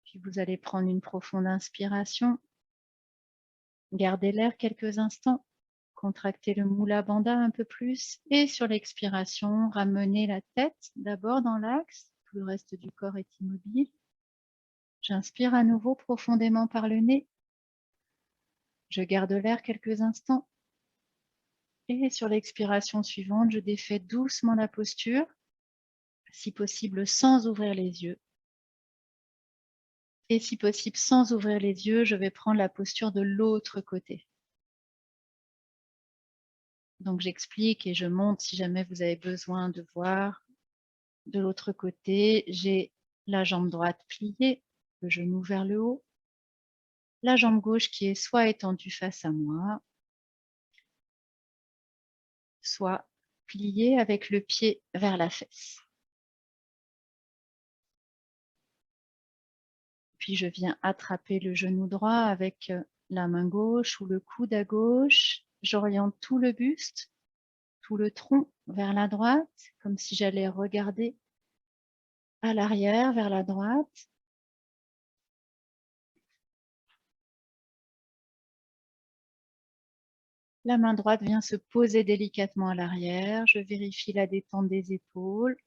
Puis vous allez prendre une profonde inspiration. Gardez l'air quelques instants. Contractez le Mula Bandha un peu plus. Et sur l'expiration, ramenez la tête d'abord dans l'axe. Tout le reste du corps est immobile. J'inspire à nouveau profondément par le nez. Je garde l'air quelques instants. Et sur l'expiration suivante, je défais doucement la posture, si possible sans ouvrir les yeux. Et si possible sans ouvrir les yeux, je vais prendre la posture de l'autre côté. Donc j'explique et je montre si jamais vous avez besoin de voir. De l'autre côté, j'ai la jambe droite pliée, le genou vers le haut, la jambe gauche qui est soit étendue face à moi, soit pliée avec le pied vers la fesse. Puis je viens attraper le genou droit avec la main gauche ou le coude à gauche. J'oriente tout le buste, tout le tronc vers la droite, comme si j'allais regarder à l'arrière vers la droite. La main droite vient se poser délicatement à l'arrière. Je vérifie la détente des épaules.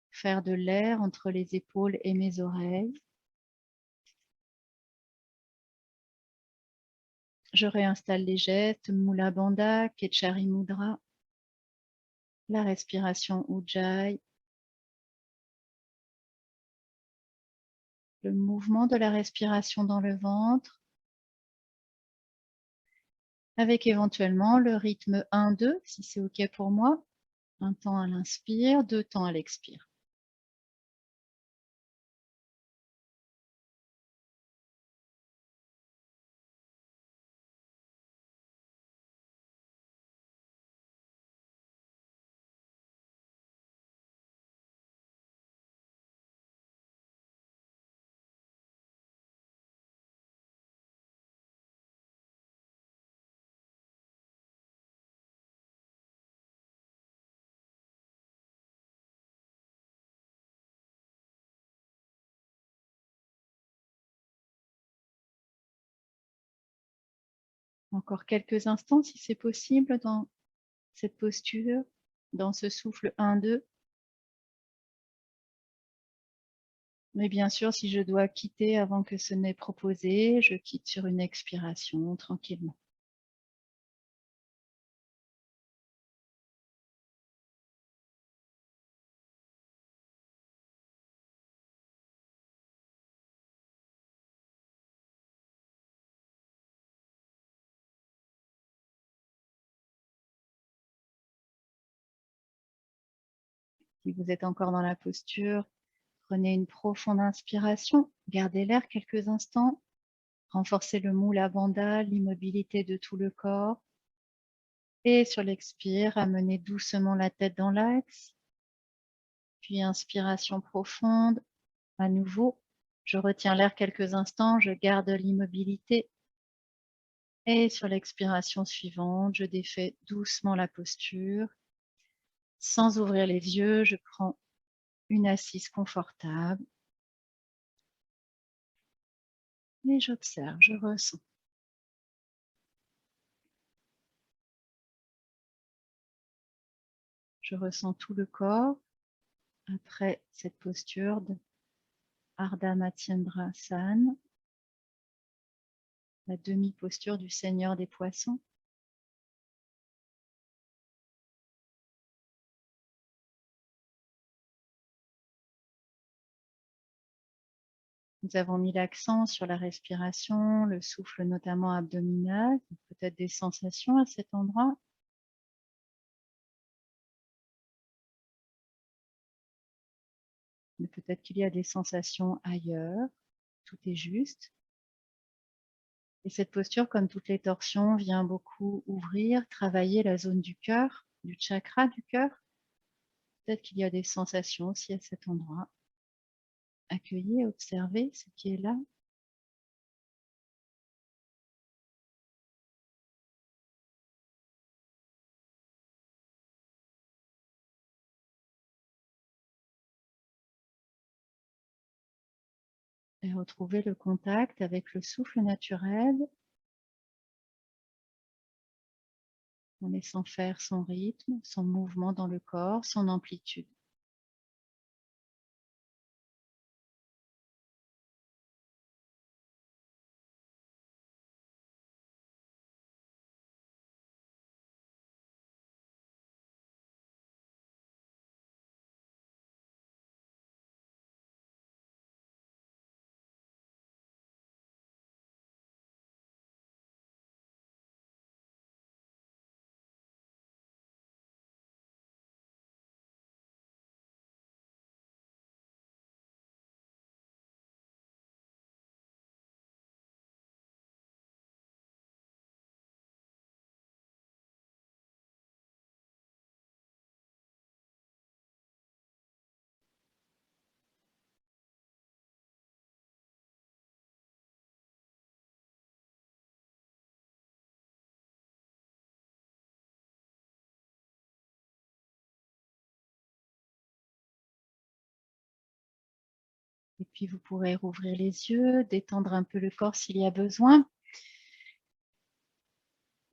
Faire de l'air entre les épaules et mes oreilles. Je réinstalle les gestes Mula Bandha, Ketchari Mudra, la respiration Ujjayi, le mouvement de la respiration dans le ventre, avec éventuellement le rythme 1-2, si c'est OK pour moi. Un temps à l'inspire, 2 temps à l'expire. Encore quelques instants, si c'est possible, dans cette posture. dans ce souffle 1-2. Mais bien sûr, si je dois quitter avant que ce n'ait proposé, je quitte sur une expiration tranquillement. Si vous êtes encore dans la posture, prenez une profonde inspiration, gardez l'air quelques instants, renforcez le moula bandha, l'immobilité de tout le corps. Et sur l'expire, amenez doucement la tête dans l'axe. Puis inspiration profonde. À nouveau, je retiens l'air quelques instants, je garde l'immobilité. Et sur l'expiration suivante, je défais doucement la posture. Sans ouvrir les yeux, je prends une assise confortable. Et j'observe, je ressens. Je ressens tout le corps après cette posture de Ardha Matsyendrasana, la demi-posture du Seigneur des Poissons. Nous avons mis l'accent sur la respiration, le souffle notamment abdominal, peut-être des sensations à cet endroit. Mais peut-être qu'il y a des sensations ailleurs. Tout est juste. Et cette posture, comme toutes les torsions, vient beaucoup ouvrir, travailler la zone du cœur, du chakra du cœur. Peut-être qu'il y a des sensations aussi à cet endroit. Accueillez, observez ce qui est là. Et retrouvez le contact avec le souffle naturel, en laissant faire son rythme, son mouvement dans le corps, son amplitude. Et puis vous pourrez rouvrir les yeux, détendre un peu le corps s'il y a besoin.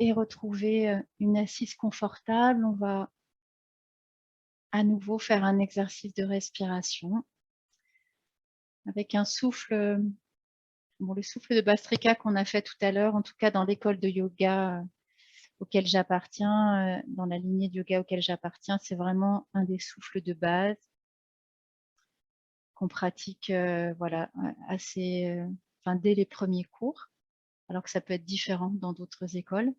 Et retrouver une assise confortable. On va à nouveau faire un exercice de respiration avec un souffle, le souffle de Bhastrika qu'on a fait tout à l'heure, en tout cas dans l'école de yoga auquel j'appartiens, dans la lignée de yoga auquel j'appartiens, c'est vraiment un des souffles de base qu'on pratique voilà, assez, dès les premiers cours, alors que ça peut être différent dans d'autres écoles.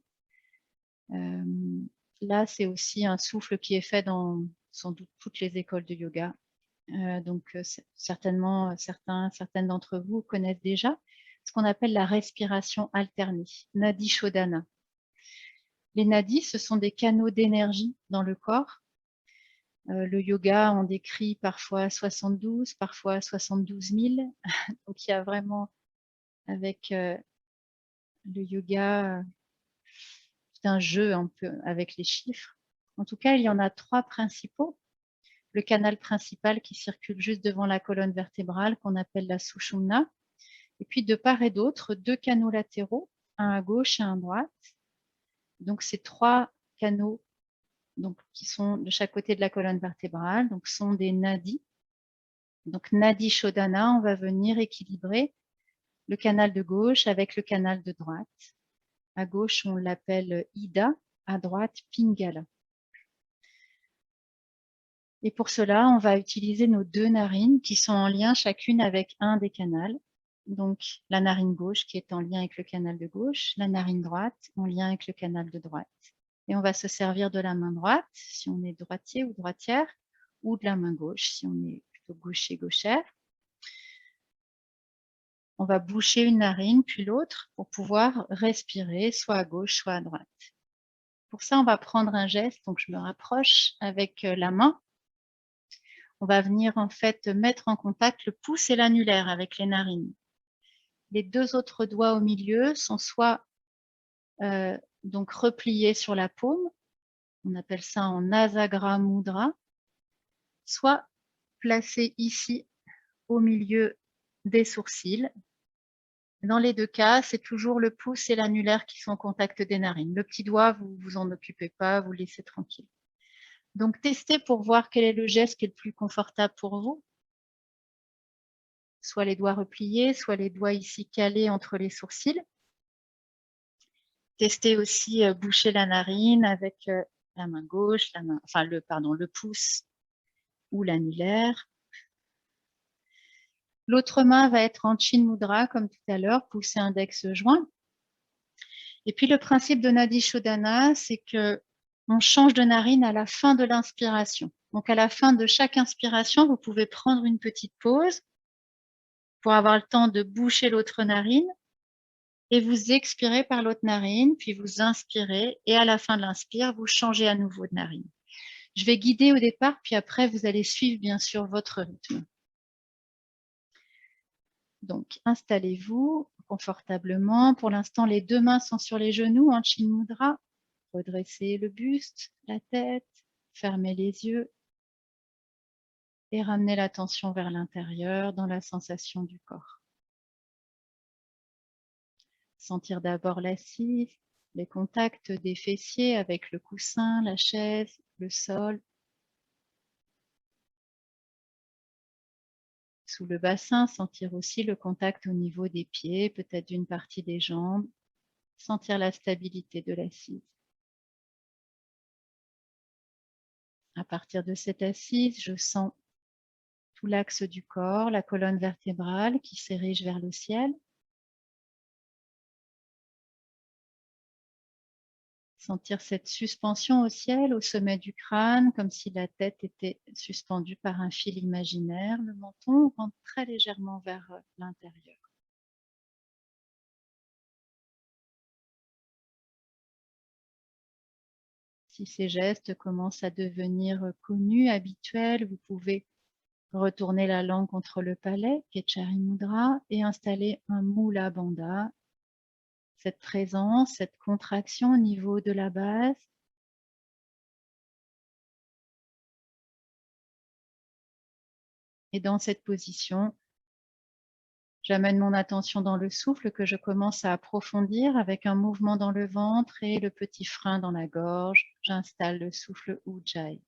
Là, c'est aussi un souffle qui est fait dans sans doute toutes les écoles de yoga. Donc, certainement, certaines d'entre vous connaissent déjà ce qu'on appelle la respiration alternée, Nadi Shodhana. Les nadis, ce sont des canaux d'énergie dans le corps. Le yoga en décrit parfois 72, parfois 72 000. Donc, il y a vraiment, avec le yoga, tout un jeu un peu avec les chiffres. En tout cas, il y en a 3 principaux. Le canal principal qui circule juste devant la colonne vertébrale, qu'on appelle la Sushumna. Et puis, de part et d'autre, 2 canaux latéraux, un à gauche et un à droite. Donc, ces 3 canaux donc qui sont de chaque côté de la colonne vertébrale, donc sont des nadis. Donc Nadi Shodhana, on va venir équilibrer le canal de gauche avec le canal de droite. À gauche, on l'appelle Ida, à droite, Pingala. Et pour cela, on va utiliser nos deux narines qui sont en lien chacune avec un des canals. Donc la narine gauche qui est en lien avec le canal de gauche, la narine droite en lien avec le canal de droite. Et on va se servir de la main droite si on est droitier ou droitière, ou de la main gauche si on est plutôt gaucher, gauchère. On va boucher une narine puis l'autre pour pouvoir respirer soit à gauche, soit à droite. Pour ça, on va prendre un geste, donc je me rapproche avec la main. On va venir en fait mettre en contact le pouce et l'annulaire avec les narines. Les deux autres doigts au milieu sont soit donc repliés sur la paume, on appelle ça en Nasagra Mudra, soit placés ici au milieu des sourcils. Dans les deux cas, c'est toujours le pouce et l'annulaire qui sont en contact des narines. Le petit doigt, vous vous en occupez pas, vous laissez tranquille. Donc, testez pour voir quel est le geste qui est le plus confortable pour vous. Soit les doigts repliés, soit les doigts ici calés entre les sourcils. Testez aussi boucher la narine avec la main gauche, le pouce ou l'annulaire. L'autre main va être en Chin Mudra, comme tout à l'heure, pouce et index joint. Et puis le principe de Nadi Shodhana, c'est que on change de narine à la fin de l'inspiration. Donc à la fin de chaque inspiration, vous pouvez prendre une petite pause pour avoir le temps de boucher l'autre narine et vous expirez par l'autre narine, puis vous inspirez et à la fin de l'inspire, vous changez à nouveau de narine. Je vais guider au départ, puis après vous allez suivre bien sûr votre rythme. Donc installez-vous confortablement. Pour l'instant, les deux mains sont sur les genoux en Chin Mudra. Redressez le buste, la tête, fermez les yeux et ramenez l'attention vers l'intérieur dans la sensation du corps. Sentir d'abord l'assise, les contacts des fessiers avec le coussin, la chaise, le sol. Sous le bassin, sentir aussi le contact au niveau des pieds, peut-être d'une partie des jambes. Sentir la stabilité de l'assise. À partir de cette assise, je sens tout l'axe du corps, la colonne vertébrale qui s'érige vers le ciel. Sentir cette suspension au ciel, au sommet du crâne, comme si la tête était suspendue par un fil imaginaire. Le menton rentre très légèrement vers l'intérieur. Si ces gestes commencent à devenir connus, habituels, vous pouvez retourner la langue contre le palais, Ketchari Mudra, et installer un Mula Bandha. Cette présence, cette contraction au niveau de la base. Et dans cette position, j'amène mon attention dans le souffle que je commence à approfondir avec un mouvement dans le ventre et le petit frein dans la gorge. J'installe le souffle Ujjayi.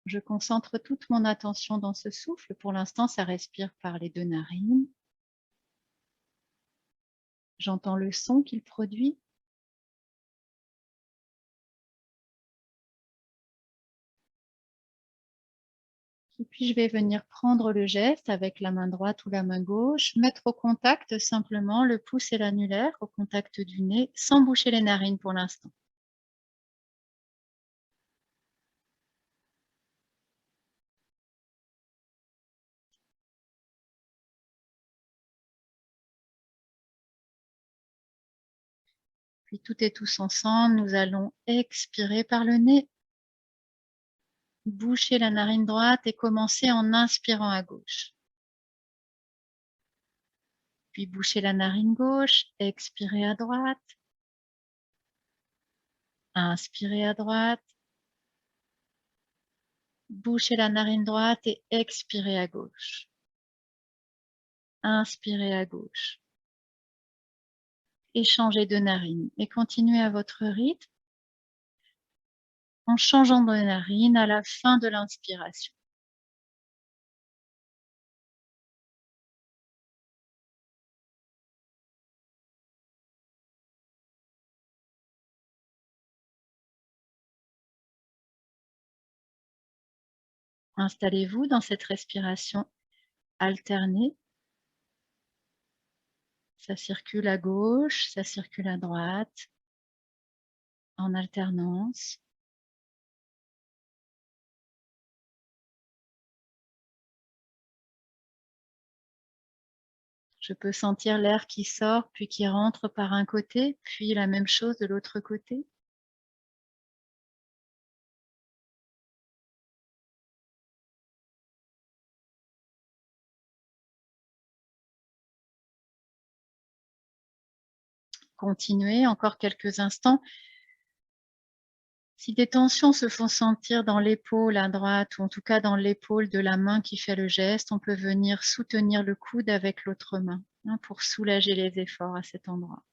Je concentre toute mon attention dans ce souffle. Pour l'instant, ça respire par les deux narines. J'entends le son qu'il produit. Et puis, je vais venir prendre le geste avec la main droite ou la main gauche, mettre au contact simplement le pouce et l'annulaire, au contact du nez, sans boucher les narines pour l'instant. Puis tout et tous ensemble, nous allons expirer par le nez, boucher la narine droite et commencer en inspirant à gauche. Puis boucher la narine gauche, expirer à droite, inspirer à droite, boucher la narine droite et expirer à gauche. Inspirer à gauche. et changez de narine. Et continuez à votre rythme en changeant de narine à la fin de l'inspiration. Installez-vous dans cette respiration alternée. Ça circule à gauche, ça circule à droite, en alternance. Je peux sentir l'air qui sort, puis qui rentre par un côté, puis la même chose de l'autre côté. Continuez encore quelques instants. Si des tensions se font sentir dans l'épaule à droite, ou en tout cas dans l'épaule de la main qui fait le geste, on peut venir soutenir le coude avec l'autre main, hein, pour soulager les efforts à cet endroit.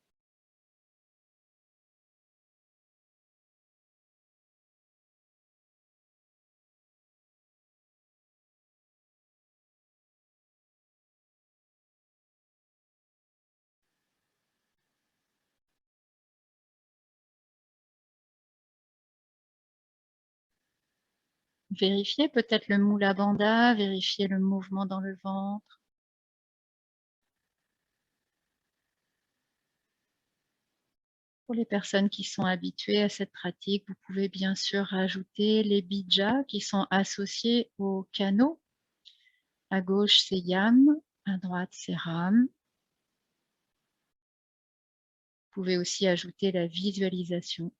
Vérifiez peut-être le Mula Bandha, vérifiez le mouvement dans le ventre. Pour les personnes qui sont habituées à cette pratique, vous pouvez bien sûr rajouter les bijas qui sont associés au canot. À gauche, c'est Yam, à droite, c'est Ram. Vous pouvez aussi ajouter la visualisation.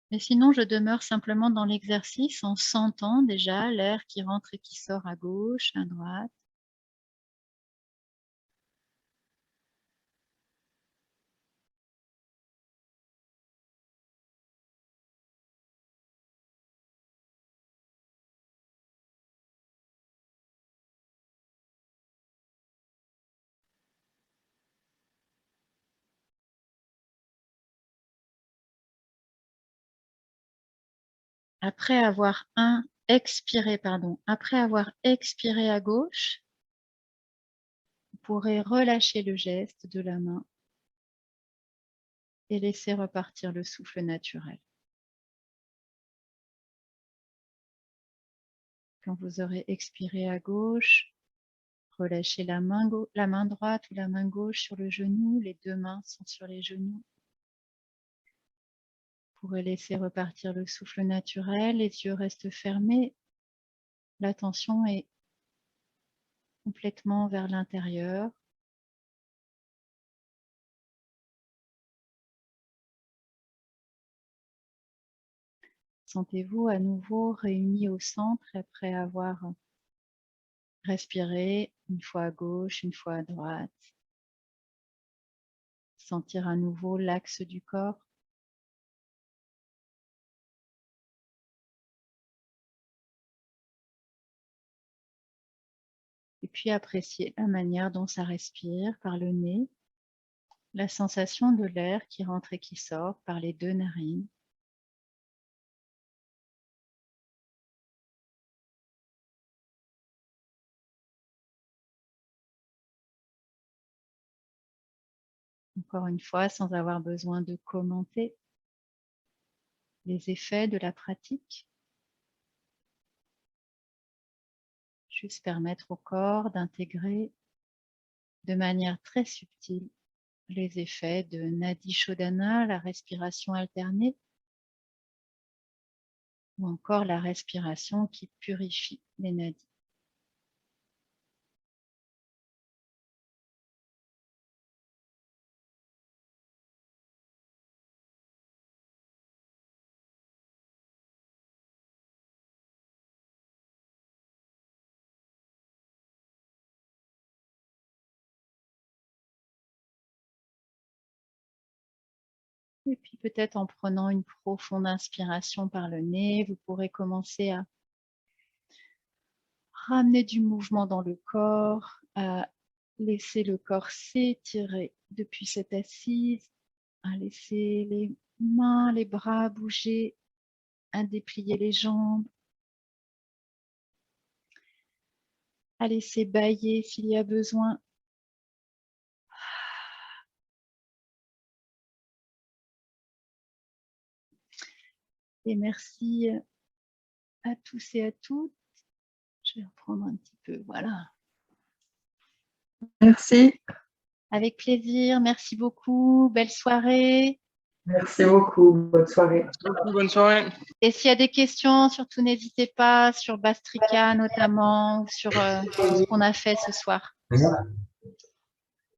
Mais sinon, je demeure simplement dans l'exercice en sentant déjà l'air qui rentre et qui sort à gauche, à droite. Après avoir expiré à gauche, vous pourrez relâcher le geste de la main et laisser repartir le souffle naturel. Quand vous aurez expiré à gauche, relâchez la main droite ou la main gauche sur le genou. Les deux mains sont sur les genoux. Vous pourrez laisser repartir le souffle naturel. Les yeux restent fermés. L'attention est complètement vers l'intérieur. Sentez-vous à nouveau réunis au centre après avoir respiré une fois à gauche, une fois à droite. Sentir à nouveau l'axe du corps. Et puis apprécier la manière dont ça respire par le nez, la sensation de l'air qui rentre et qui sort par les deux narines. Encore une fois, sans avoir besoin de commenter les effets de la pratique. Juste permettre au corps d'intégrer de manière très subtile les effets de Nadi Shodhana, la respiration alternée, ou encore la respiration qui purifie les nadis. Et puis peut-être en prenant une profonde inspiration par le nez, vous pourrez commencer à ramener du mouvement dans le corps, à Laissez le corps s'étirer depuis cette assise. Laissez les mains, les bras bouger. Déplier les jambes. Laissez bâiller s'il y a besoin. Et merci à tous et à toutes. Je vais reprendre un petit peu, voilà. Merci. Avec plaisir, merci beaucoup. Belle soirée. Merci beaucoup. Bonne soirée. Bonne soirée. Et s'il y a des questions, surtout n'hésitez pas sur Bastrika notamment, ou sur ce qu'on a fait ce soir.